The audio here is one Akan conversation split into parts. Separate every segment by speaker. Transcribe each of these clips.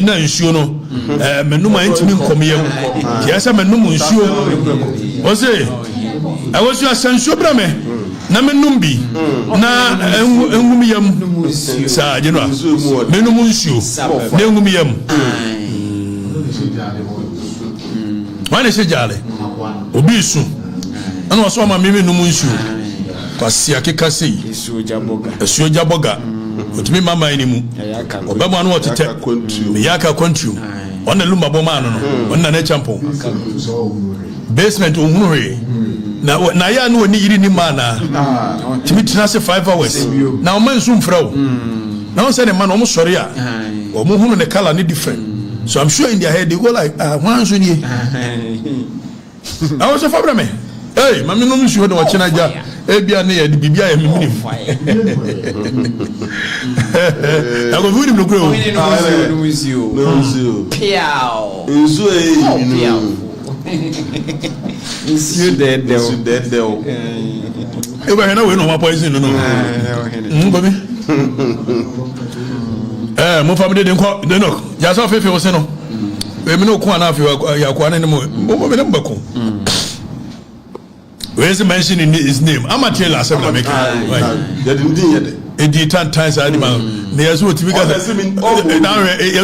Speaker 1: na nsuo no menum antimi nkomyam kiasa menum nsuo o say I was you asansuo bra me na menum bi na engumyam sa je no menum nsuo na engumyam wane se jale obi su ana waso ma me menum nsuo kwasi akeka sei esuo jaboga otumi mama ni mu obamo anu otete me yaka kontu ona lumba boma no ona na champo basement ohunure na ya no ni yiri ni mana timi tina se 5 hours na o man sum frawo na on say the man o mo sori a o mo hunu the color ni different so I'm sure in their head they go like one so ni I was a fabra me hey mami no msuo de wachina ja ebia na ye de bibia ya miminim na go vuni mlokro no msuo
Speaker 2: piao
Speaker 1: msuo
Speaker 2: piao msuo dead
Speaker 1: eba hena we no ma poison no baby mo family de nko de no ja so fefe wo se no we me no ko ana afi ya ko ana ne mo me ne mbako where is mentioning his name? I'm a trailer. I'm making. They didn't do it. It did 10 times. Animal. There's what typical. There's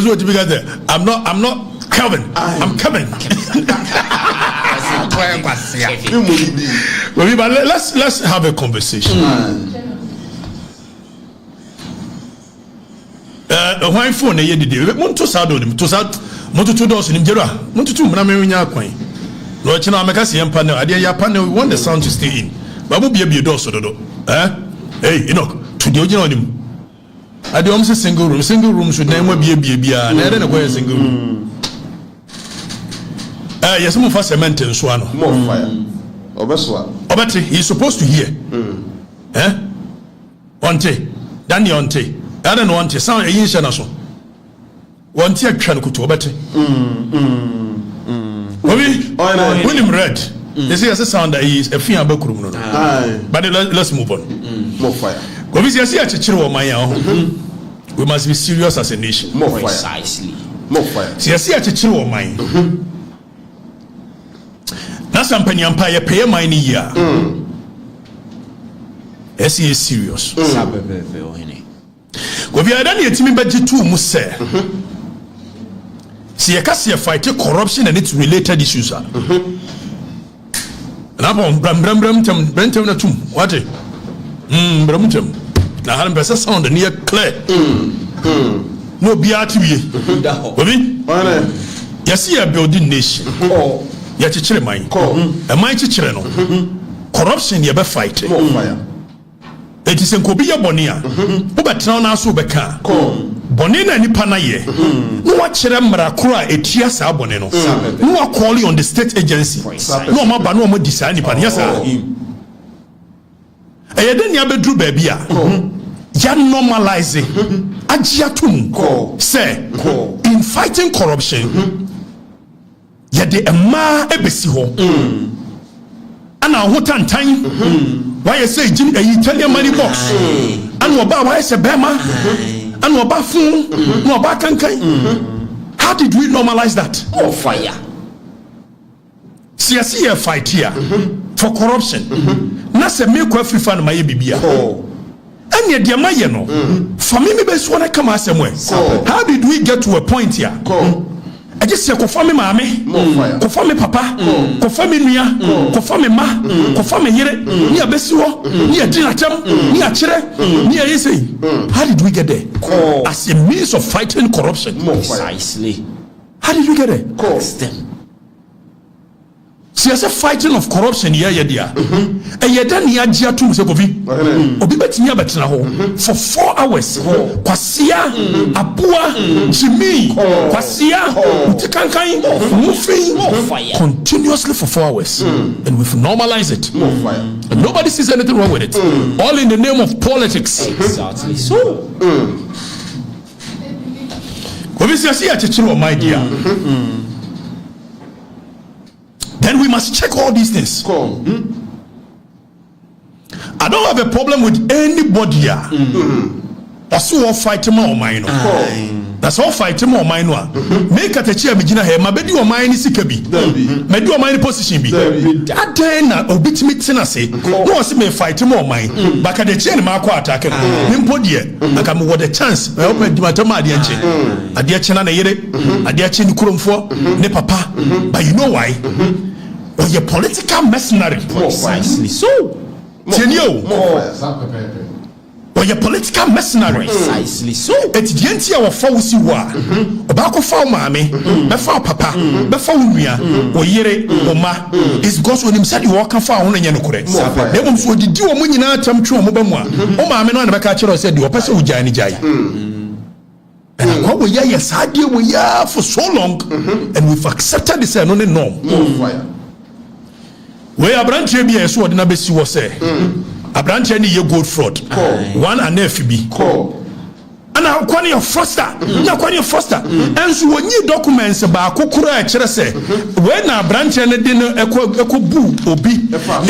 Speaker 1: what typical. I'm not Calvin. I'm coming. But let's have a conversation. Why phone? Ye did. Monto sado nim. To sad. Monto two doors nim. Jera. Monto two. Mna me winya kwan. No china ameka se yempa na ade ya panel we want the sound to stay in babu bia do so dodo hey Enoch to the original nim ade om se single room should na ma bia na ade na ko single room yes mo fa cement nso ano
Speaker 3: more fire obeso
Speaker 1: obeti he is supposed to hear onte Daniel onte ade no onte sound eyin hye na so onte atwa no kuto obeti when him read, they say as a sound that he is a fear backroom. But let's move on.
Speaker 3: More fire.
Speaker 1: We must be serious as a nation.
Speaker 3: More fire.
Speaker 2: Precisely.
Speaker 3: More fire.
Speaker 1: See, I see a chichiro of mine. That's something empire pay money here. Yes, he is serious. We are done yet. Me budget too must say. See, I can see a fight corruption and its related issues. And I'm on Brentum na tum. What? Brentum. Now, I'm better sound near clear. No BRTV. You see a building nation. You teach mine. A mighty channel. Corruption, you be fighting. It is in Kobia Bonia. But now, so beka. Bonina ni pana ye. No wa chere mrakura etia sa boneno. No wa call on the state agency. No ma ba no mo design ni pana yasa. Eyede ni abedru ba bia. Ya normalize. Agiatum. Say in fighting corruption. Ya de ema ebesi ho. Ana hotantan. Why you say Jim Italian money box? And oba why say bema? And oba fun, no oba kankan. How did we normalize that?
Speaker 2: Oh, fire.
Speaker 1: See a fight here for corruption. Na se me ko free fan my bibia. And ye dia maye no. For me be so na come asem. How did we get to a point here? I just say confirm me mama, confirm me papa, confirm me nuya, confirm me ma, confirm me yere, ni abesiwo, ni adinatam, ni achire, ni ayese. How did we get there? As a means of fighting corruption.
Speaker 2: Precisely.
Speaker 1: How did we get there?
Speaker 2: Ask them.
Speaker 1: See, as a fighting of corruption here, dear. And yet, then he had Jiatum Sekovi. Obi betini abetina ho for 4 hours. Kwasia, Abua, Jimmy, Kwasia, Utikankai, moving continuously for 4 hours. And we've normalized it. And nobody sees anything wrong with it. All in the name of politics.
Speaker 2: Exactly so.
Speaker 1: My dear. Then we must check all these things. I don't have a problem with anybody here. That's who fight my mind. na so fight mo man no a me Okatakyie a megina he ma bedi o man ni sika bi me di o man ni position bi adan na obitimi tena se no se me fight mo man ba Okatakyie ni ma akọ attack me mpodie aka me wo the chance e open di matama ade enche ade eche na yere ade eche ni kuromfo ne papa but you know why or your political mercenary
Speaker 2: Precisely so.
Speaker 1: Tenio or your political mercenary
Speaker 2: Precisely so.
Speaker 1: Eti dienti a wafa wusi wa obako fa maame be fa papa be fa nua o yere o ma is because when him said you walk fa ho nanya no kore na bom so didi wo mu nyina atam twe mo ba mu a o maame no na be ka kire say di o pese o jai ni jai and what we hear sadie we hear for so long and we've accepted this no norm we abranche bi e so de na be si wo say abranche ni ye gold fraud one and FB ana kwani your foster na kwani your foster enso wonyi documents ba kokoro a kire se we na branch ne de no ekobu obi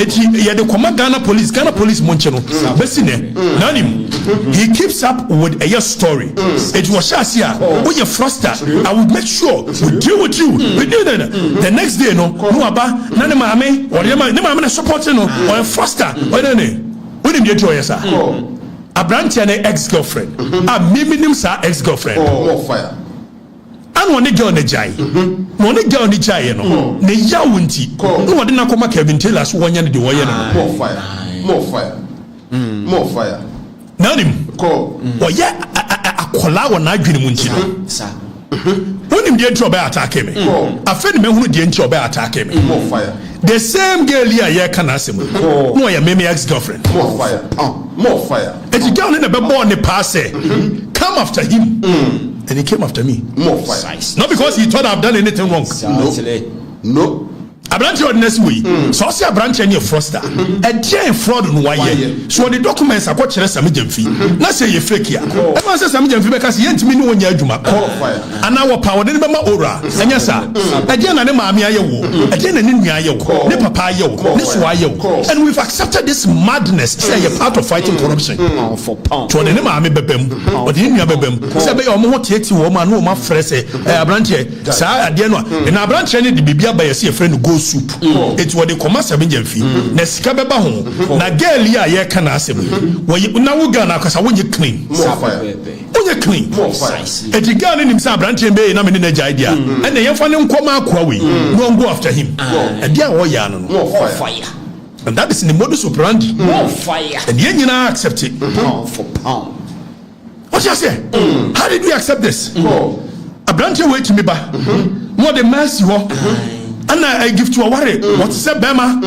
Speaker 1: eti ye de koma Ghana police monche no besi ne nanim he keeps up with a story it was shasia we your foster I will make sure we deal with you we do that the next day no aba na ne maame or ne maame na support no or foster or ne we dey do yesa Abranche ne ex-girlfriend. Minim sa ex-girlfriend.
Speaker 3: Fire.
Speaker 1: And one girl ne jai. One girl ne jai no. Ne yawunti. No one na koma Kevin Taylor so one yan de wo yan
Speaker 3: no. More fire.
Speaker 1: Nanim. Oye akola wo na adwene mu nti no.
Speaker 2: Sir.
Speaker 1: Wonim de ntro be attack me. Afeni me hunu de ntro be attack me.
Speaker 3: More fire.
Speaker 1: The same girl here ya kana asem. No ya me ex-girlfriend.
Speaker 3: More fire. More fire.
Speaker 1: And the girl in the born the pass come after him. And he came after me.
Speaker 3: More fire.
Speaker 1: Not because he thought I've done anything wrong.
Speaker 3: No.
Speaker 1: Abranche ordinance way. So say Abranche any froster. A giant fraud no why. So the documents are quite some jamfi. Na say you fake here. Everyone says some jamfi because you ain't me no nya adwuma. And our power dey be ma ora. Anya sa. A giant na ne maame ayewo. A giant na ne nua ayewo. Ne papa ayewo. Ne so ayewo. And we've accepted this madness. Say you're part of fighting corruption.
Speaker 2: For pound.
Speaker 1: To ne maame bebem. Or the nua bebem. Say be o mo tieti wo ma no ma frɛ sɛ Abranche sa ade no. Na Abranche ne de bibia ba yesi e friend go soup. It was the commerce fi na sika beba ho na girl ya ye kana asem wo na wo ga na akasa wo clean wo clean it girl nim say Abranche be na me na jai dia and na yemfa ne nkoma akwa we no go after him and dia wo ya no
Speaker 2: Fire.
Speaker 1: and that is in the modus operandi
Speaker 2: More fire.
Speaker 1: and ye nyina accept it
Speaker 2: Pound for pound.
Speaker 1: what you say how did we accept this Abranche wait me ba more the mercy ho and I give to a worry. What is a bema?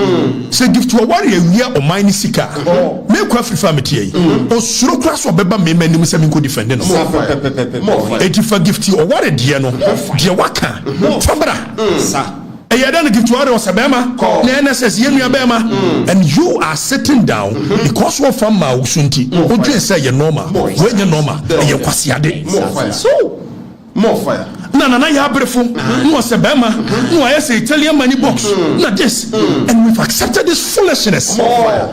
Speaker 1: Say give to a worry we are o mine sika. Make kwa free family. O suro class or beba me many se me go defend no. It if a gift or worry dear no. Dear waka. Fabra.
Speaker 2: Sir.
Speaker 1: And you don't give to worry or sabema. NSS yenu bema. And you are sitting down because one from ma usunti. O just say you normal. When you normal, you kwasiade.
Speaker 3: So more fire.
Speaker 1: Na ya brefo no se bema no I say Italian money box na this and we've accepted this foolishness.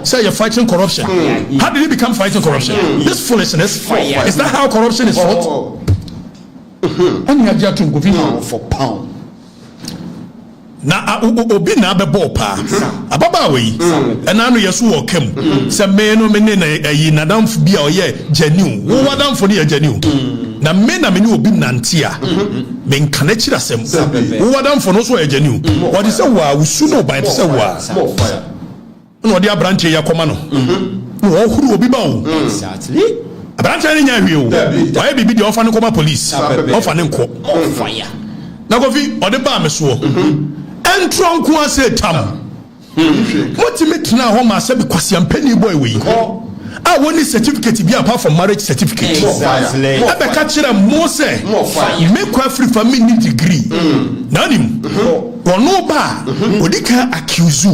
Speaker 1: Say you're fighting corruption. How did it become fighting corruption? This foolishness. Is that how corruption is fought? And you just to go
Speaker 2: For pound.
Speaker 1: na obi na bebo pa ababa we and anu yeso wo kam se me no me na yi nadamfo bia oye genuine wo wadamfo ne genuine na me na me ni obi nante a me nkana kira sem wo wadamfo no so genuine what is say wa usu no by say wa no dia Abranche ya koma no no huru obi ba o
Speaker 2: Exactly.
Speaker 1: Abranche ne nya hwe o why bibi de ofa ne koma police ofa ne nko
Speaker 2: Fire.
Speaker 1: na kofi ode ba me so entron ko ase tam what me tna ho ma se be kwasiampani boy we ah woni certificate bi apart from marriage certificate
Speaker 2: Exactly.
Speaker 1: ebe ka kire mo se me kwa free family degree nanim wono ba odika accuse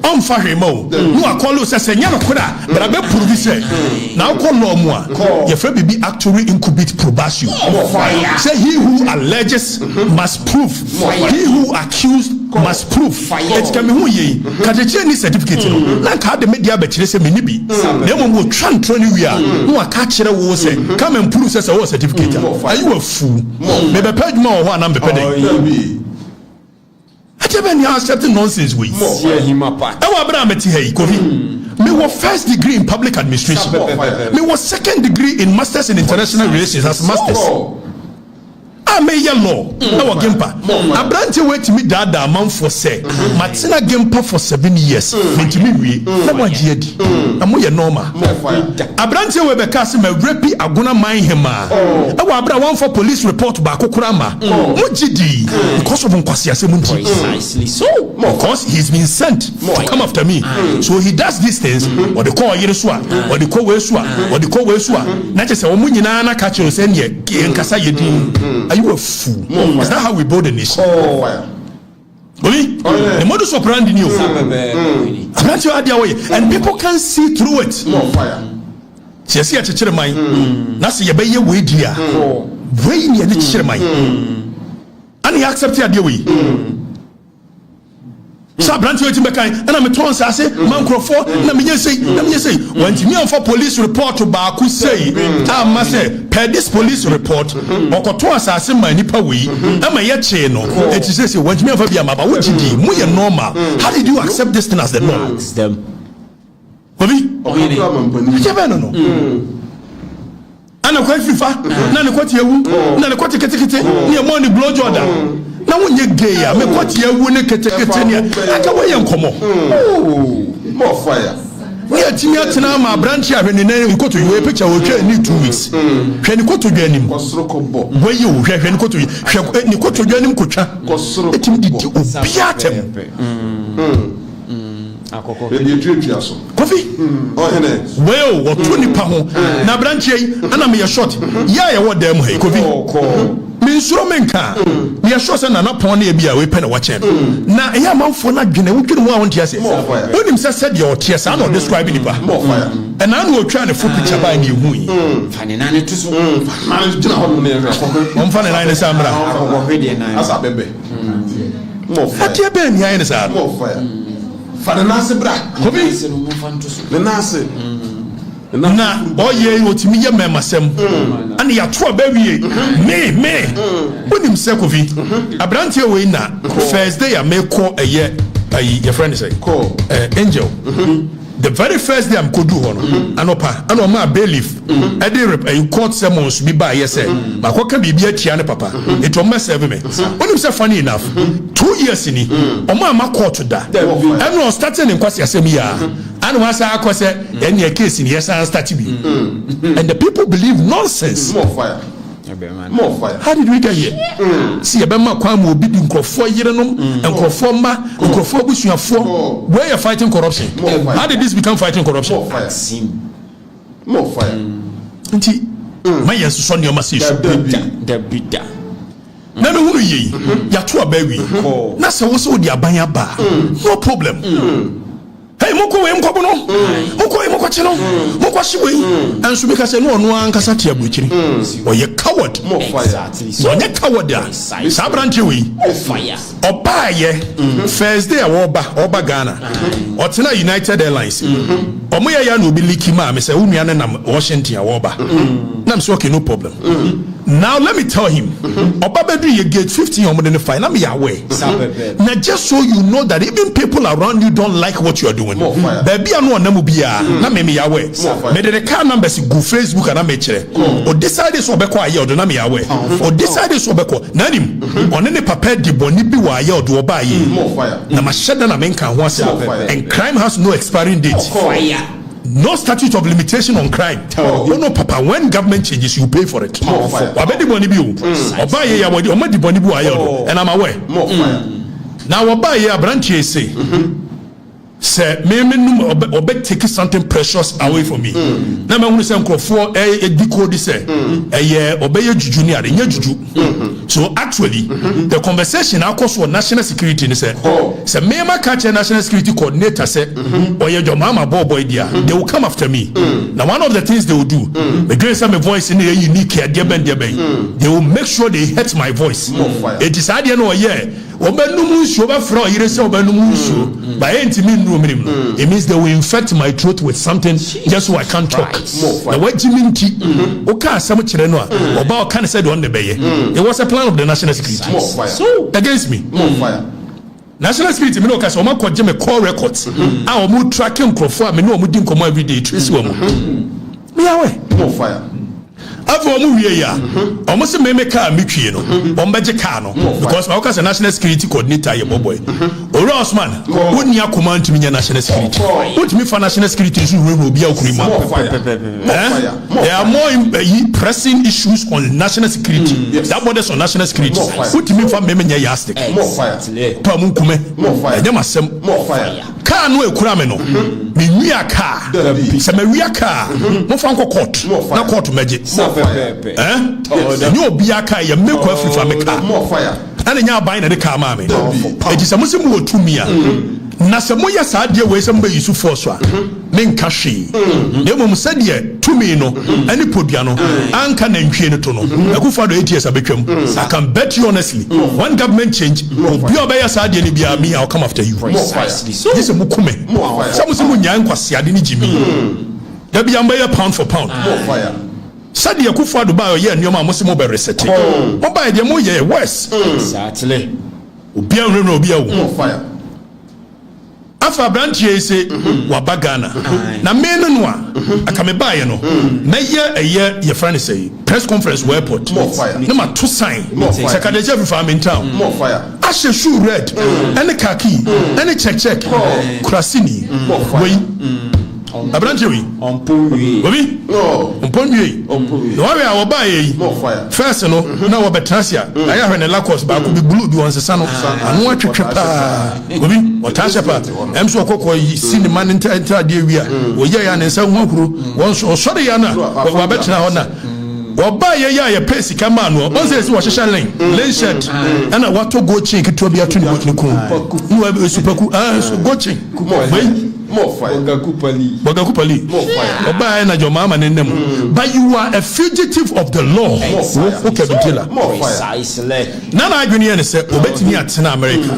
Speaker 1: on fahimo no akolo se senya no kora bra be prove say na akolo mu a your friend be actually incubate probation say he who alleges must prove he who accused must prove it can be who ye kajeche ni certificate no na ka de media be kire se me ni bi na mo wo twan troni wi a no aka kire wo se come and prove say wo certificate are you a fool me be page ma wo na be pede Ajebe ni accepting nonsense we. Ewa abra meti hey kofi. Me was first degree in public administration. Me was second degree in masters in international relations as masters. I may law. Ewa gempa. Abrante wait me dada man for say. Matina gempa for 7 years. Menti me wie. Na mo giedi. Amo ye normal. Abrante we be ka se me rapi agona man hema. Ewa abra one for police report ba kokora ma. Mo gidi because of nkwasi ase mu nti.
Speaker 2: Precisely so.
Speaker 1: Because he's been sent to come after me. So he does these things. Or they call yere so a, or they call we so a, or they call we so a. Na che se omo nyina na ka che o se ne nkasa yedi. Are you a fool? Is that how we build a nation? Only the modus operandi new. That's your idea way, and people can see through it.
Speaker 3: More fire.
Speaker 1: See a church mind. That's your baby way dear. Way near the church mind. And he accepted the idea way. So branch waiting back and I'm a ton say man crofo na me say when me for police report to Baku say I must say per this police report okoto asase man nipa we am ye che no it say when me for bia maba what di mo ye normal how did you accept this thing as the norm
Speaker 2: Them.
Speaker 1: Obi no ana kwa fifa na ne kwati ewu na ne kwati ketekete ne mo ni blow jordan na wonye gay a me kwati ewu ne ketekete ne aka woye nkomo
Speaker 3: More fire.
Speaker 1: we atimi atena ma branch a hwene ne nkoto we picture wo twa ni 2 weeks hwene koto dwanim
Speaker 3: Kosoro kobo.
Speaker 1: woye wo hwene koto hwe ni koto dwanim kotwa
Speaker 3: Kosoro
Speaker 1: etimi didi obiatem
Speaker 2: Akoko.
Speaker 3: Baby trip so.
Speaker 1: kofi
Speaker 3: Oh hene.
Speaker 1: well wo to nipa ho na branch yi ana me ye short ya ye wo dem he kofi me nsuro menka me ye short na pon na e bia we pe na wache na e ya manfo na dwene wo dwene mu a won tie ase onim se said your tie sa na describe nipa
Speaker 3: More fire.
Speaker 1: and I know try the full picture by me hu yi
Speaker 2: Fane na ne to so.
Speaker 3: Man jina ho ne re.
Speaker 1: on fa na ne samra
Speaker 2: Akoko hwe de na.
Speaker 3: Asa bebe. More fire.
Speaker 1: atia be ni ayi ne sa
Speaker 3: More fire. Fane nase bra.
Speaker 1: kofi
Speaker 2: Se no mo fan to so.
Speaker 3: Ne nase.
Speaker 1: na oye otimi ye memasem and ya to abawie me onim se kofi abrante we na first day ya me call eye your friend say
Speaker 3: Call.
Speaker 1: Angel the very first day I'm kodu ho no anopa ano ma bailiff e dey rep court summons bi ba ye say ma ko ka bibia tia ne papa it o mess me onim say funny enough 2 years ni o ma court da and no starting in kwasi asem ya and once I say any case in yes I start bi and the people believe nonsense.
Speaker 3: More fire. More fire.
Speaker 1: How did we get here? See a bema kwa mo bi nkrofo yerenom nkrofo ma nkrofo busuafo where you fighting corruption. How did this become fighting corruption?
Speaker 3: More fire. More fire.
Speaker 1: Nti my yes so ne o message
Speaker 2: Da bida.
Speaker 1: na me hunu yi ya to abawi na se wo so di abanya ba no problem. Hey moko we mkobo no moko we moko chino moko shiwe ansu be ka se no ono ankasa tia buchiri oye coward.
Speaker 3: More fire.
Speaker 2: Exactly.
Speaker 1: So onye coward a sabrante we
Speaker 2: Fire.
Speaker 1: oba ye first day oba Ghana otena United Airlines omo ya na obi liki ma me say unua ne na Washington oba na me say okay no problem. Now let me tell him oba bedu ye gate 15 omo ne fine na me ya aware na just so you know that even people around you don't like what you are doing. Baby anu onamu bia na me ya aware me the car numbers go Facebook and na me kire o decide so obekọ aye odo na me ya aware o decide so obekọ na nim one ne papa di boni bi wa aye odo oba aye na ma sheda na menka ho ase and crime has no expiring date.
Speaker 2: Fire.
Speaker 1: No statute of limitation on crime. No, papa, when government changes, you pay for it. Wabedi boni bi o. Oba ye ya wodi, o ma di boni bi wa aye odo and I'm aware.
Speaker 3: More fire.
Speaker 1: Now oba ye abranche say say me obe take something precious away from me na me hunu say nkrofo decode say obeye juju ni ade nya juju so actually the conversation across for national security ni say me ma catch national security coordinator say oye jo mama boy dia they will come after me now one of the things they will do the grace of my voice in a unique they will make sure they hurt my voice it is idea no it means they will infect my throat with something just so I can't talk. Now what Jiminti Oka Samuchire no about can said on the bay. It was a plan of the national security. So against me. National security me no ka so ma ko me call records. I will tracking crofo me no mu din komo every day trace wo mu. Me awe
Speaker 3: more fire.
Speaker 1: After we ya, almost me car mitri no, bombeje car no, because my work national security coordinator ye boy. Or Osman, wouldn't ya command to me national security? What me for national security will be a crime. There are more pressing issues on national security. That borders on national security. What me for me yastic?
Speaker 3: More fire.
Speaker 1: Pamukume. More fire.
Speaker 3: More fire.
Speaker 1: Car no ekrame no. Me ria car. Se me ria car. Mo fa nko court. Na court meje. You be a car, you make every family car. More fire. And then you buy the car, mammy. It is a Muslim who to me. Nasamoya Sadia, where somebody used to force her. Men Kashi. They will say, to me, no, any Pudiano, Anka and Kienotono. I go for the 8 years I become. I can bet you honestly, one government change, will be a Baya Sadia, me, I'll come after you. Precisely. This is a Mukume. Some young Quasiadini Jimmy. There be a pound for pound. More fire. Sadia Kufa Dubai, yeah, Yoma Musimo Bereseti. Oba de Moye, West. Exactly. Ubia no Bia. More fire. Afa branche say Wabagana. Na menonwa, Akameba, no. Meya a year, your friend say, press conference airport. More fire. Number 2 sign. Secretary of farm in town. More fire. Ashe shoe red, and the khaki, and the check. Krasini. Way. Abranchewi Ompomwie Ompomwie no we are buy first no na we betrasia aya hwe ne lakos ba ko bi blue bi wonse sa no anu atwetwe pa obi otasha pa emso okoko cinema nta de wia oye ya ne nsa hwahuru wonso sori ya na wa betna hona oba ye ya pesi kama no onse si wo hyehyɛ lane shirt ana wato go chin keto bi ato ne ku no supaku so go chin more fire. Bogakupali. More fire. Oba na jomama nendem. But you are a fugitive of the law. Okay, more fire. Precisely. Nana agwini ne say obetimi atena America.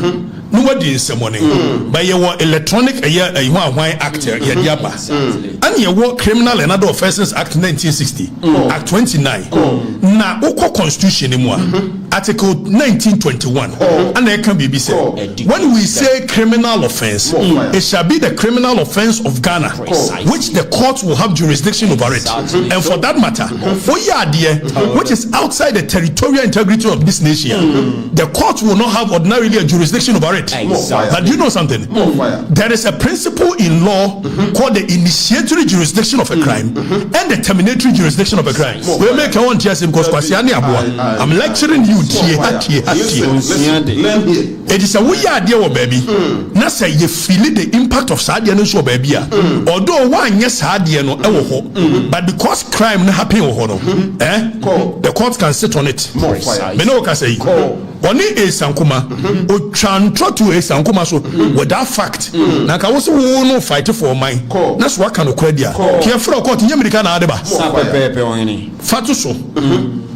Speaker 1: No what is some money. But you were electronic act ye diaba. And you were criminal and other offences act 1960. Act 29. Na oko constitution ni mo article 1921. And there can be said when we say criminal offense, it shall be the criminal offense of Ghana, which the court will have jurisdiction over it. And for that matter, which is outside the territorial integrity of this nation, the court will not have ordinarily a jurisdiction over it. But do you know something? There is a principle in law called the initiatory jurisdiction of a crime and the terminatory jurisdiction of a crime. We make a one TSM because I'm lecturing you. It is a weird idea, baby. Now say you feel the impact of Sadia no show baby. Although one yes Sadia no but because crime no happen the court can sit on it. Me no can say Oni Sankuma o transfer to Sankuma so with that fact. Na ka wo so no fight for mine. That's what kind of credit. Careful court nyamrika na adeba. Fatu so.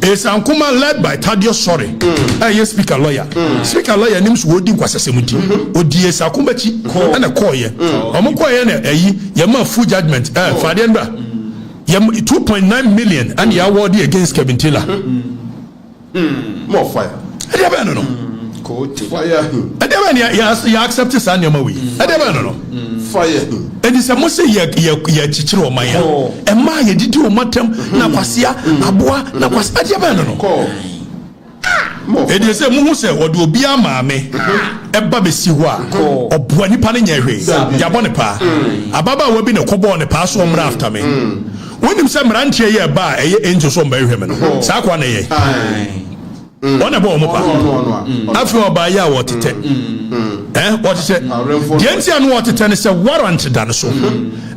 Speaker 1: Sankuma led by Thaddeus Sorry. Yes, speaker lawyer. Speaker lawyer names Wodi Kwasasemuti. Odi Sankuma chi and a koye. Omokoye na yama full judgment. Fadienda. 2.9 million and you award against Kevin Taylor. More fire. I don't know. Fire. I don't know. You accept this and you're I don't know. Fire. And it's a must say ya chichiro maya. And my did you matem na kwasia aboa na kwasia I don't know. And you say muhu say odo obi amaame eba besi ho a oboa nipa ne nya hwe ya bone pa ababa wa bi ne kobo ne pa so omra after me when him say mrantie ye ba eye angel so mba hwe me no sa kwa na ye on a bomb. After by Yawa, what it what is it? The NCN water ten is a warrant done so.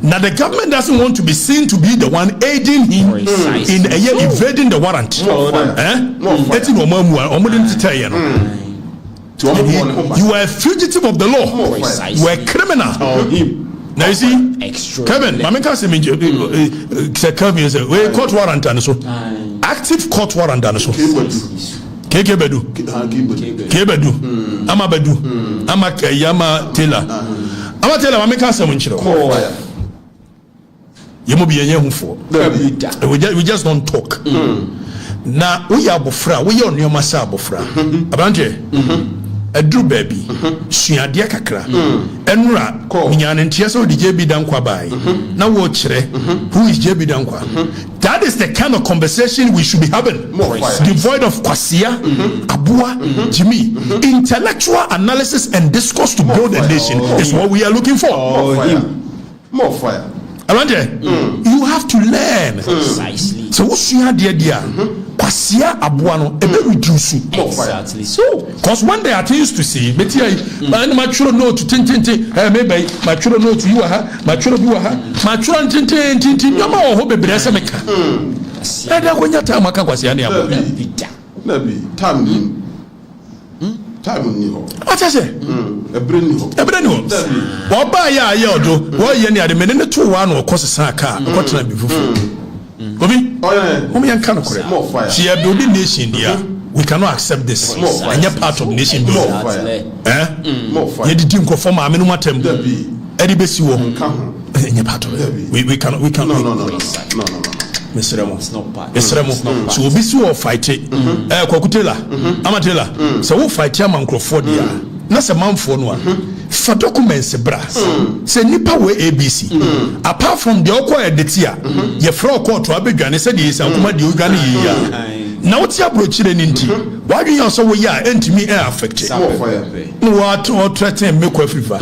Speaker 1: Now the government doesn't want to be seen to be the one aiding him in evading the warrant. You are a fugitive of the law. You are a criminal. Now you see, Kevin, I mean, Kevin say, we court warrant and so active court warrant and so. Kebedu, Amabedu, Yama Taylor. I make us some inch. You will be a young for. We just don't talk. Now we are bofra, we are near Massa bofra. Abanje, a drew baby, she had Yakakra, Enra, Minyan and Tieso, the JB Dankwa by. Now watch who is JB Dankwa? That is the kind of conversation we should be having. Devoid of Kwasia, Abua, Jimmy. Intellectual analysis and discourse to build a nation is what we are looking for.
Speaker 3: More fire.
Speaker 1: Abanje, you have to learn. Precisely. So what's your idea? Kwasia Abuano, a very reduce.
Speaker 2: Exactly.
Speaker 1: So, because one day I used to see, but my children know to Tintin, maybe my children know to you, my children, my children, Tintin, Yama, or Hope Bresameka. I don't want your time, Makawasiani. Time what I say? A brand new. What by ya do? What you need a minute to one or cost a car? What time before? Omi, and can correct. She had building nation here. We cannot accept this. And you're part of nation. More fire. You didn't go for my minimum term. Eddie Bessie won't come. And you're part of it. We cannot. No. Mr. Remo, so we'll be so fighting. Kokutela, Amatela. So we'll fight your man Crawford. That's a man for one. For documents, brass. Say Nipa way ABC. Apart from the Okoye Detia, your fraud court to Abigan said he is a woman you Uganda. Now what's your brooch in Inti? Why do you also we are and to me are affected? What or threaten make a fever?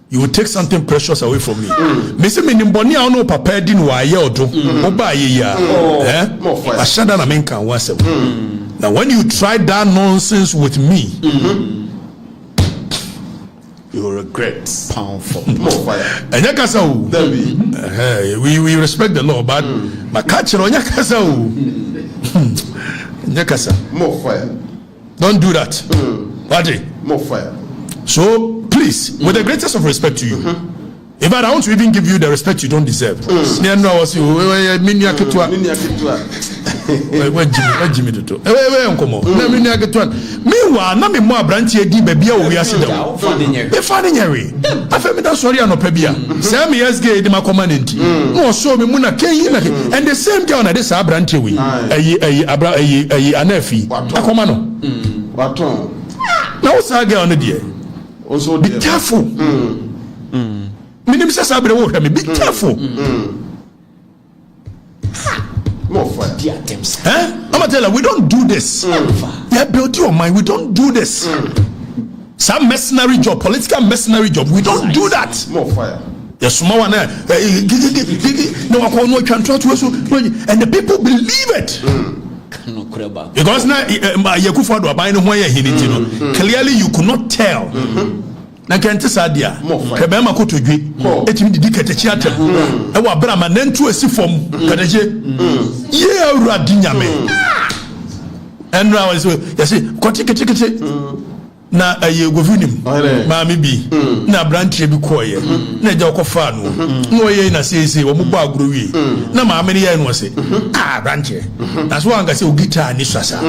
Speaker 1: You will take something precious away from me. Missy Minimboni, I know Papa didn't wire or do. Oba ya. I shut down a man can once. Now, when you try that nonsense with me, you will regret. Powerful. More fire. And Yakasa, we respect the law, but my catcher on Yakasa. Yakasa. More fire. Don't do that. What? More fire. So, please, with the greatest of respect to you, if I want to even give you the respect you don't deserve, meanwhile, not more brandy, baby, we are sitting. If finding Harry, I feel that's sorry, no pebia. Sam years gay, my commandant. No, so me Muna Kay, and the same girl at this Abranti, a nephew, a commando. Now, what's our girl on the dear? Also, be careful. Minimum says, I will be careful. More fire. I'm gonna tell her, we don't do this. Yeah, build your mind. We don't do this. Some mercenary job, political mercenary job. We don't do that. More fire. Yes, small one. No, I can try to also, and the people believe it. Because now clearly you could not tell. Na kente sadia kebema ko todwe etimi didi ketechi atem e wa brama nantu esi fom kadeje ye awurade nyame enra was yes kwoti kete na aye govunim maami bi na branche bi koye na je okofa no no ye na sese wo mbo aguro wi na maami ne ye no se branche that's why anga se o guitar ni swasa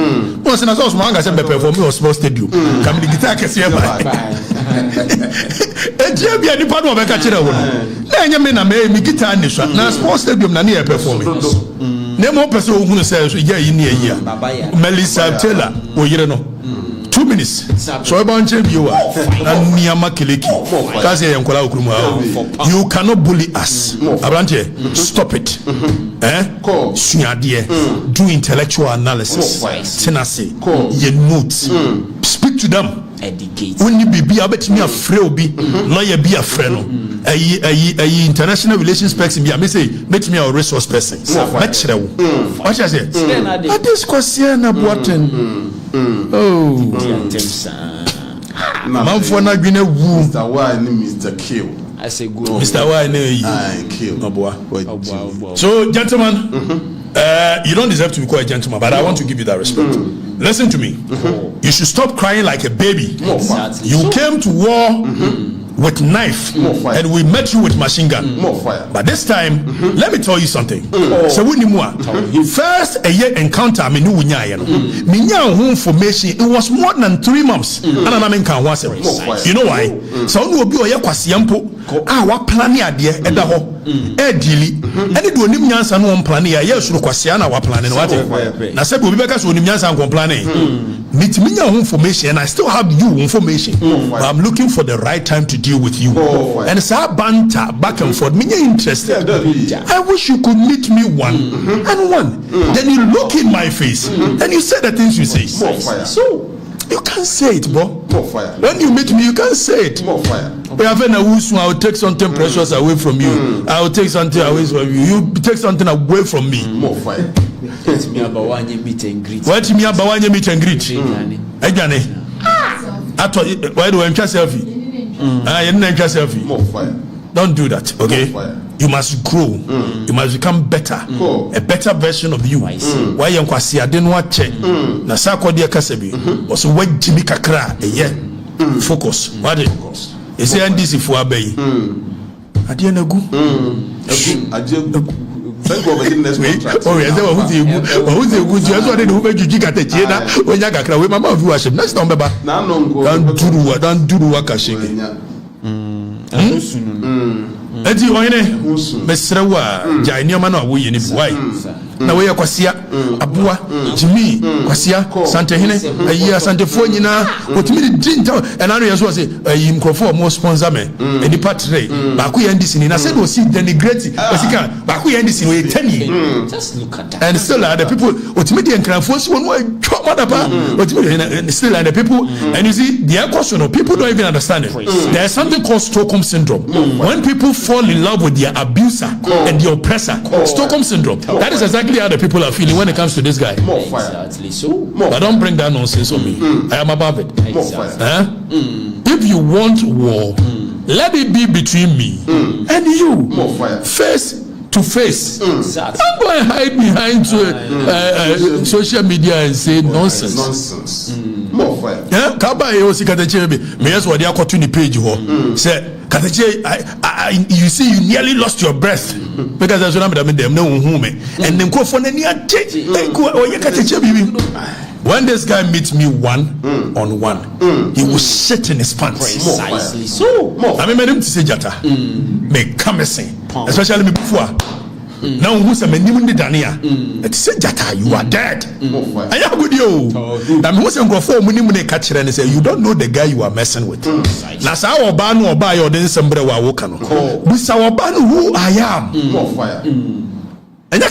Speaker 1: no se na so anga se be perform in sports stadium kam di guitar kese e ba e bia ni pado be ka kire wo na enye me na me guitar ni swasa na sports stadium na ne e perform na mo pese o hunu se ya yi ni eyi a Melissa Taylor o yire no 2 minutes. So about you and Niyama Kileki. You cannot bully us. Abrante, stop it. Do intellectual analysis. Tenacity. Ye notes. Speak to them.
Speaker 2: educate
Speaker 1: Only be about me a free lawyer be a friend. A international relations person be a say make me a resource person. What I say? This question about man for not being a woo.
Speaker 3: Mr. Y Mr. Kill.
Speaker 2: I say good.
Speaker 1: Mr. Y
Speaker 3: Kill.
Speaker 1: So gentlemen, you don't deserve to be called a gentleman, but I want to give you that respect. Listen to me. You should stop crying like a baby.
Speaker 2: Exactly.
Speaker 1: You came to war with knife, and we met you with machine gun.
Speaker 3: More fire.
Speaker 1: But this time, let me tell you something. So we first a year encounter me no information. It was more than 3 months. And I mean can once. You know why? So no be oya kwasiampo. Wa plan ya de eda ho. Edili. Any do onim nyansa no plan ya ye suru kwasia na wa plan no what? Na say obi beka so onim nyansa nko plan meet me information, and I still have you information. But I'm looking for the right time to deal with you. And it's our banter back and forth. Me interested. I wish you could meet me one and one. Then you look in my face and you say the things you say. So you can't say it, bro. When you meet me, you can't say it. We have a who's I will take something precious away from you. I will take something away from you. You take something away from me.
Speaker 2: What me about one meet and greet?
Speaker 1: What me about one meet and greet? Ejane. Why do I enjoy selfie? You didn't enjoy selfie. Don't do that, okay? You must grow. You must become better. A better version of you. Why you kwasi didn't watch it? Na sa kwa dia kasebi. Was what Jimmy kakra focus. What it? Is there this if we obey? Adi na gu.
Speaker 3: Thank God for the next contract.
Speaker 1: Oh yes, who's the good? Just what they do make you Okatakyie na when you kakra we mama viewership. Next time baba. Don't do work ashege. Eti oyene mesrewa ja nioma na wo yeni why na we yakwsia aboa Jimmy kwasia santehene ayi asantefo nyina otimi di dinta enano yeso say ayi mkrofo mo sponsor me eni patre ba ku yandisi ni na said o see denigrate osika ba ku yandisi we 10
Speaker 2: Just look at that.
Speaker 1: and still the people otimi di enkrafo so won choma da pa otimi still the people and you see the question of people don't even understand it. There's something called Stockholm syndrome. When people fall in love with their abuser and the oppressor, Stockholm syndrome. That is exactly how the people are feeling when it comes to this guy.
Speaker 2: Exactly. So,
Speaker 1: But don't bring that nonsense on me. I am above it.
Speaker 2: exactly.
Speaker 1: If you want war, let it be between me and you. Face to face.
Speaker 2: Exactly.
Speaker 1: Don't go and hide behind social media and say nonsense.
Speaker 3: More fire.
Speaker 1: Yeah, Kaba yosi Okatakyie be. Me yes what they are cutting the page ho. Say Okatakyie, you see you nearly lost your breath because that's what I'm them no hume and them go for any ate. Okatakyie bibi. When this guy meets me one on one, he will shit in his pants.
Speaker 2: Precisely. So,
Speaker 1: I mean, him to say jata. Me come say, especially me before. Now who's a man in the Dania? It said jata, you are dead. I am good you. I'm who's a go for money catch and say you don't know the guy you are messing with. Now say our ban or buy or then somebody wa wokano. This our ban who I am.
Speaker 3: More fire.
Speaker 1: And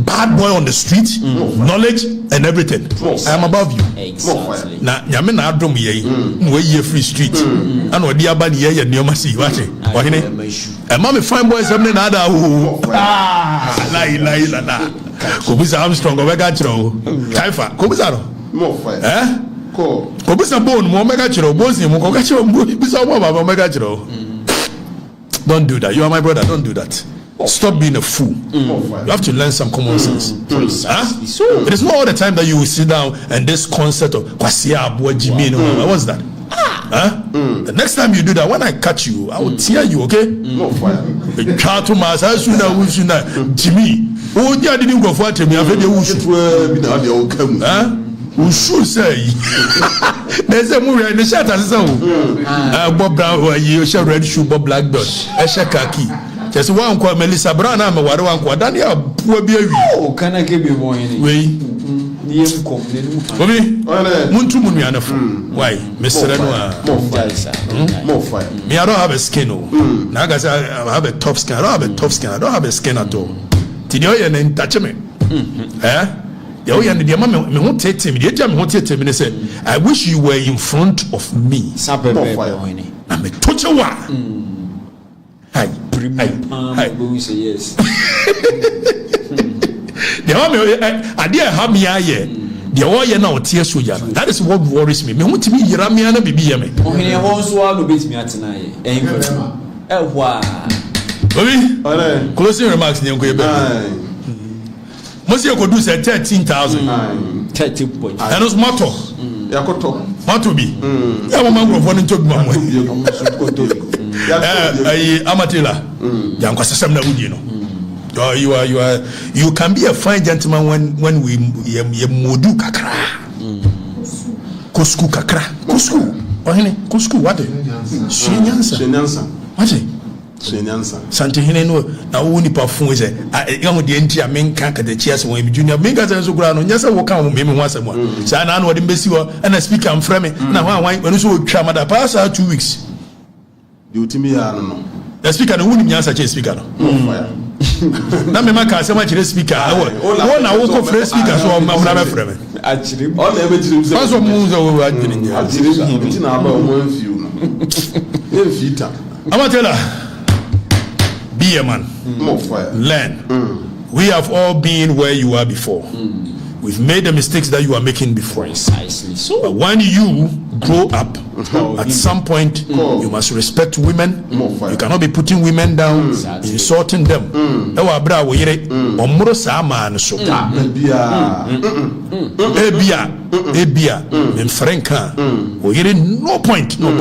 Speaker 1: bad boy on the street, knowledge and everything. I am above you.
Speaker 2: exactly.
Speaker 1: Na nyame na adom ye we ye free street and odi aba ne ye nyoma si wache ohene e ma me fine boys am na ada ho la Kobisa Armstrong obega chiro kaifa Kobisa no
Speaker 3: More fire. Cool.
Speaker 1: Kobisa bone mo omega chiro bozi mo ko ga chiro bisa mo baba omega chiro. Don't do that. You are my brother. Don't do that. Stop being a fool. You have to learn some common sense. So it is not all the time that you will sit down and this concept of kwasia abua Jimmy. What's that? The next time you do that, when I catch you, I will tear you. Okay?
Speaker 3: More fire.
Speaker 1: Jimmy. Oh, yeah, didn't go for me. I've heard you. Ushu say there's a movie in the shirt as so Bob Brown you shall red shoe Bob black dot Esha khaki just one kwa Melissa Brown am ware one kwa Daniel poor be
Speaker 2: Oh, can I give you more in
Speaker 1: we
Speaker 2: niem kom
Speaker 1: Obi muntu munu anafo why Mr. Noah
Speaker 3: More fire.
Speaker 1: Me I don't have a skin now guys I have a tough skin. I don't have a tough skin. I don't have a skin at all Tidio ye na touch me The way and the mama me won't take me. The jam won't take me. Say, I wish you were in front of me.
Speaker 2: More fire.
Speaker 1: I'm a toucher one. Hi.
Speaker 2: Say yes.
Speaker 1: The mama, I dare have me aye. The way now tears so young. That is what worries me. Me want to be Yeramiana baby me.
Speaker 2: Oh, he wants to beat me at tonight. Wow.
Speaker 1: Baby, closing remarks. Most you could do say 13,000.
Speaker 2: 30 points.
Speaker 1: And it's matter. Matter be. I want to go into my Amatilla. Yankwasam na udino. You can be a fine gentleman when we modu kakra. Kusku kakra. Kusku. Ohine, kusku what? Shenyansa. What? Sante hine no na wo nipa fun se yahu de ntia menka ka de chias won junior menka se so kura no nyasa wo ka wo me ho asem a sa na no de mbesi wo na speaker am frame na wan so otwa mada pass 2 weeks
Speaker 3: the ultimi ya no
Speaker 1: the speaker no woni nyasa che speaker no na me maka asem a kire speaker wo na wo ko fresh speaker so ma na be frame
Speaker 2: achiri
Speaker 3: all the ever
Speaker 1: so mu zo wo adini
Speaker 3: achiri na aba o mfiu no enfita
Speaker 1: Amatela, be a man.
Speaker 3: More fire.
Speaker 1: Learn. We have all been where you are before. We've made the mistakes that you are making before.
Speaker 2: Precisely. So,
Speaker 1: but when you grow up, at some point, you must respect women. You cannot be putting women down, insulting them. Ebia. No point. No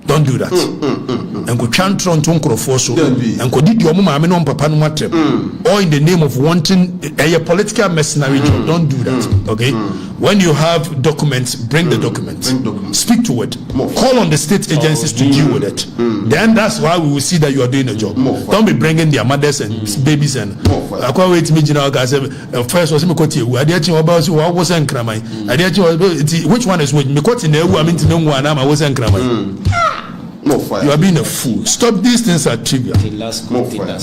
Speaker 1: don't do that. And go chantron to Nkrofoso and go did your mama no papa no matter. Or in the name of wanting a political mercenary job. Don't do that. Okay? When you have documents, bring the documents. Speak to it. Call on the state agencies to deal with it. Then that's why we will see that you are doing a job. Don't be bringing their mothers and babies and I can't wait to meet you now guys. First was me quote you. I did you about what was Nkramai. I did you which one is which me quote in the I mean to know one I was Nkramai.
Speaker 3: More fire.
Speaker 1: You are being a fool. Stop, these things are trivial.
Speaker 3: More fire.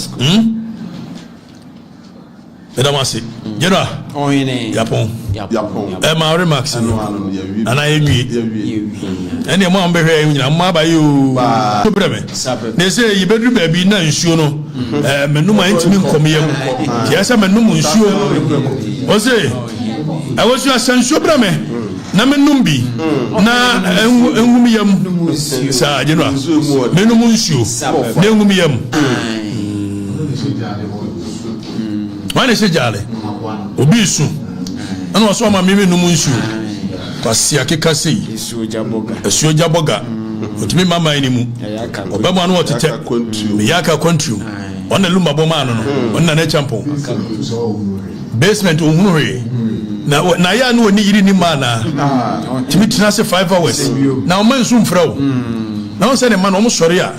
Speaker 1: Madam Asi, Jera.
Speaker 2: Oh,
Speaker 1: Yapon. My remarks. And I agree. And your mom be here. I'm by you. They say you better be na insuno. Menuma intimate come here. Yes, I'm a numu insure. What's it? I was your son, Shobrame. Na menumbi na engumiyam sa jenwa menumunsu na engumiyam wane se jale obisu ana waso ma meme numunsu kwasi akeka sei esuo jaboga otimi mama ni mu obama no otete me yaka control ona lumba boma no ona na champion basement ohunure na ya no ni yiri ni mana timi tina se 5 hours na o man sum frawo na o say the man o mo sori a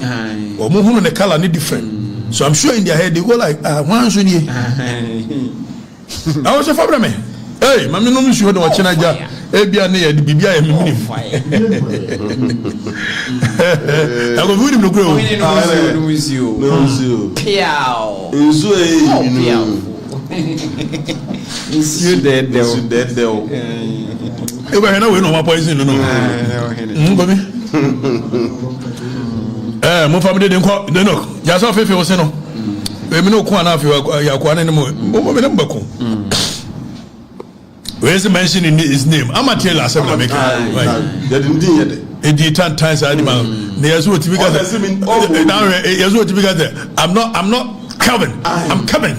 Speaker 1: o mo hunu ne color ni different so I'm sure in their head they go like one so ni I was a fabre me hey mama no mo sure do china ja e bia na ya di bibia ya mimi I go vudi no grow
Speaker 3: no piao nzu
Speaker 2: you dead
Speaker 3: though.
Speaker 1: We no more poison no. Ngobi. Mo family dey nko dey no. Ja so fefe wo se no. We me no ko ana afi ya ko ana ne mo. Mo me ne mbako. Where is mention in his name? Amatela asem na make.
Speaker 3: Right. They didn't do it.
Speaker 1: It 10 times animal. There's what you got. There's what you got. I'm not coming. I'm coming.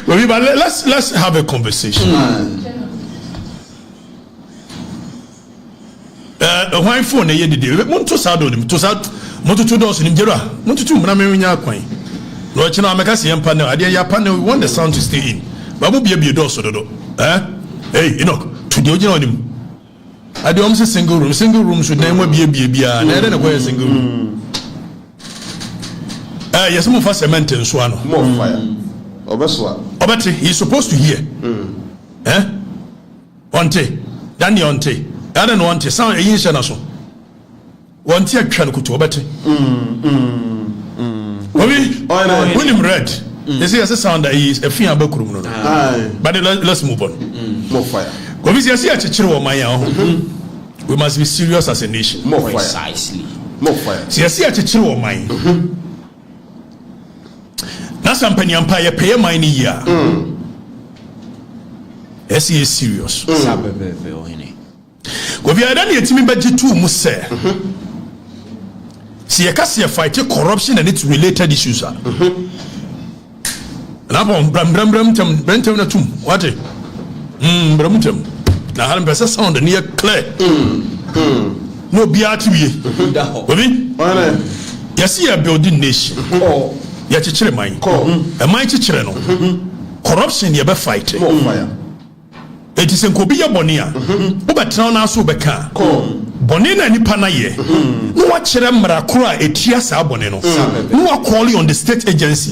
Speaker 1: But let's have a conversation. Why phone ye did Monto Sado to Sad Monto Dos in Jera, Monto Mramina Quine. Lord China Macassi and Panel, I dear panel, we want the sound to stay in. But will be a dos or do. Hey, you know, to the original him. I do almost a single room should name will be a beer, and I don't know a single room. Yes, more for cement and swan.
Speaker 3: More fire.
Speaker 1: Obati, he's supposed to hear. Onte, Danny Onte, I don't want to sound a yin shanaso. One tear can go to Obati. William Red, They say as sound that is a fear about criminal. But let's move on.
Speaker 3: More fire.
Speaker 1: Obviously, I see a child of my own. We must be serious as a nation.
Speaker 3: More fire.
Speaker 2: Precisely.
Speaker 3: More fire.
Speaker 1: See, I see a child of mine. That's a penny empire pay money here. I see is serious.
Speaker 2: Sabe
Speaker 1: If you are done yet, me budget too must say. See, I can see a fight corruption and its related issues. And I'm on Brentum na tum. What? Brentum. Now, I'm better sound near clear. No BRTV. You see a building nation. You teacher mine. A mighty channel. Corruption, you be fighting.
Speaker 3: More fire.
Speaker 1: It is in Kobia Bonia. Obertown so beka. Bonina ni panaye. No what Cheremra Kura a Tias Aboneno. No one calling on the state agency.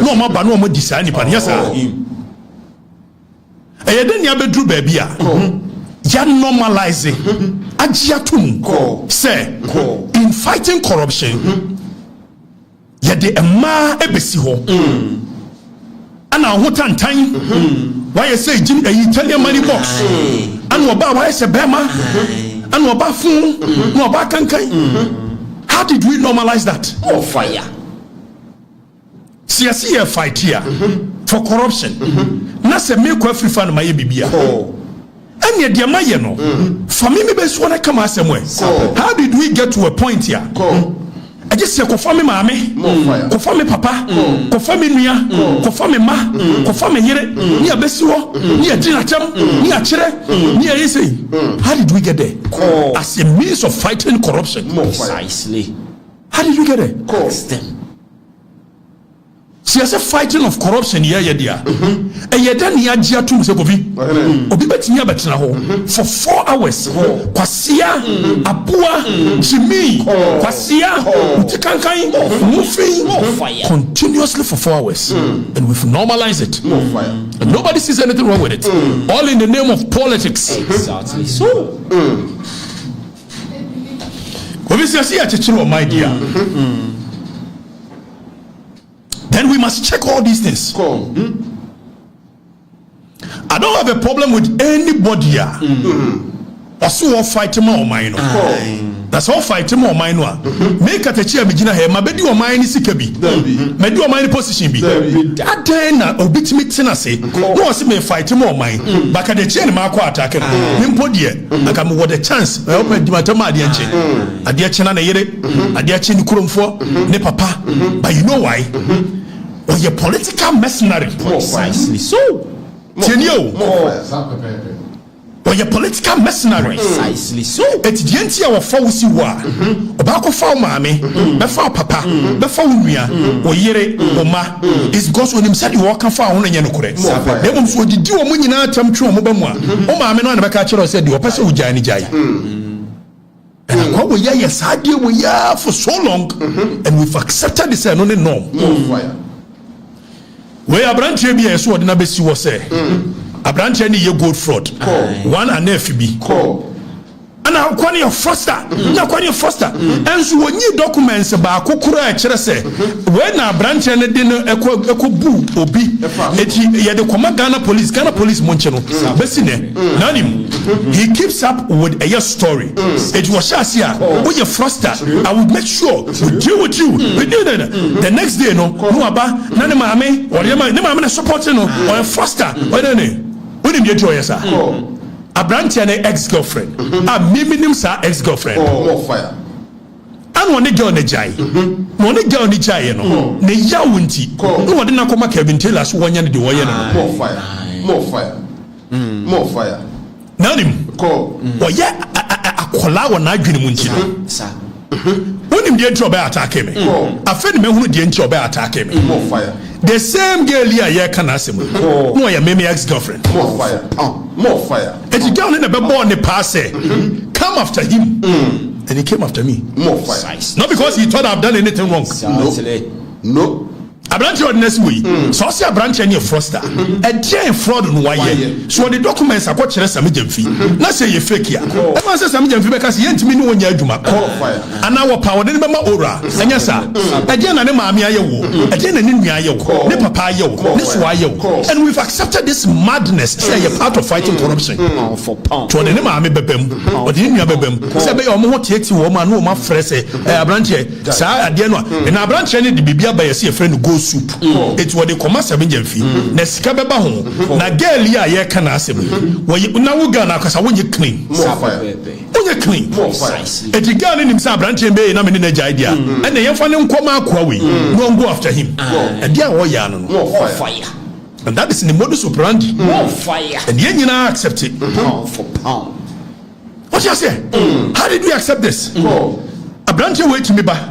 Speaker 1: No more no more design pan. Yes, sir. A then ya bedru baby. Ya normalizing. Ajiatum. Say in fighting corruption. Ya de ema ebesi ho. Ana hotan time. Why you say Jim Italian money box? And what about why say Bema? And what about phone? No about Kankai? How did we normalize that?
Speaker 2: Oh, fire.
Speaker 1: See a fight here for corruption. Na se me ko free fan my bibia. And yet dear my no. For me best wanna come as somewhere. How did we get to a point here? I just say confirm me mama, confirm me papa, confirm me nuya, confirm me ma, confirm me yere, ni abesiwo, ni adinacham, ni achere, ni ayese. How did we get there? As a means of fighting corruption.
Speaker 2: Precisely.
Speaker 1: How did we get there?
Speaker 2: Ask them.
Speaker 1: See, as a fighting of corruption here, dear. And yet, then he had Jiatum Sekovi. Obi betia betina ho for 4 hours. Kwasia, Abua, Jimmy, Kwasia, Utikankai, moving continuously for 4 hours. And we've normalized it. And nobody sees anything wrong with it. All in the name of politics.
Speaker 2: Exactly so.
Speaker 1: Obviously, I see a my dear. Then we must check all these things. I don't have a problem with anybody here. Also, all fighting more mine. That's all fighting more mine. Make a chair, Begina here. My bedi or mine is Sikabi. Maybe or mine position be. That then a bit me tenacity. No, I see me fighting more mine. Back at the chain, Marco attack. Nimpodia. I come with a chance. I open the Matamadian chain. A dear China, a dear Chin Kurum for ne papa. But you know why? Or your political mercenary.
Speaker 2: Precisely so.
Speaker 1: Tenio. Or your political mercenary.
Speaker 2: Precisely so.
Speaker 1: It's the entire of Fawsi Wa. Obako Faw Mame, Befa Papa, Befa Unia, or Yere, or Ma. It's because when him said you walk and found on Yanukure. They won't so did you a munina tam true Mobama. Oh, Mamma, and Bacatcher said you are person with Jani Jai. And what we are, yes, I deal we are for so long, and we've accepted this and only norm. Where a branch be a sword in a besi was say. A branch any your gold fraud. One and FB. And I'll call you foster. Now call you foster. And so when you documents about Kukura say when a branch and a dinner echo boo obi it the command Ghana police Moncheno. Besine. Nanim. He keeps up with a story. It was Shasia. When you foster, I will make sure we deal with you. We do that. The next day, no about Nanimame or Yama supporting or a foster. What did you joy, sir? A branch and an ex-girlfriend. A minimum sir ex-girlfriend.
Speaker 3: More fire.
Speaker 1: And one girl on the jai. One girl on the jai, no. Ne yawunti. No one didn't come back Kevin Taylor's one year. More
Speaker 3: fire. More fire. More fire.
Speaker 1: Nanim. Or yeah, a kola or not green munchi. When him dear job attack me. A friend me who didn't job attack me.
Speaker 3: More fire.
Speaker 1: The same girl here can ask him. No, your maybe ex-girlfriend.
Speaker 3: More fire. More fire.
Speaker 1: And the girl in the baby on the pass come after him. And he came after me.
Speaker 3: More fire.
Speaker 1: Not because he thought I've done anything wrong.
Speaker 3: No.
Speaker 1: Abranche ordinance way. So say abranche ne froster. E dey fraud no waye. So the documents akọ kire Sami Jamfi. Na say ye fake ya. E man say Sami Jamfi be ka say yentimi ni wonya adwuma. Ana wo power de be ma ora. Enya sa. E dey na ne maami aye wo. E dey na ne nua aye wo. Ne papa aye wo. Ne so aye wo. And we've accepted this madness. Say you're part of fighting corruption.
Speaker 2: For pound.
Speaker 1: To ne maami bebem. O de nua bebem. Say be yo mo ho tieti wo ma no ma frɛ say abranche sa ade no. Na abranche ne de bibia ba yesi e frɛ no go soup. It's what they come as Sami Jamfi. Na sika beba ho. Na girl ya ye ka na asem. Wo na wo ga na akasa wo ye clean. Onye clean. Eti girl ni nimsa abranche be na me ne na idea. And the yemfa ne nkoma akwa we. No go after him. And dia wo ya no.
Speaker 2: Fire.
Speaker 1: And that is in the modus operandi.
Speaker 2: More fire.
Speaker 1: And yen nyina accept it.
Speaker 2: Pound for pound.
Speaker 1: What you say? How did we accept this? Abranche wait to me ba.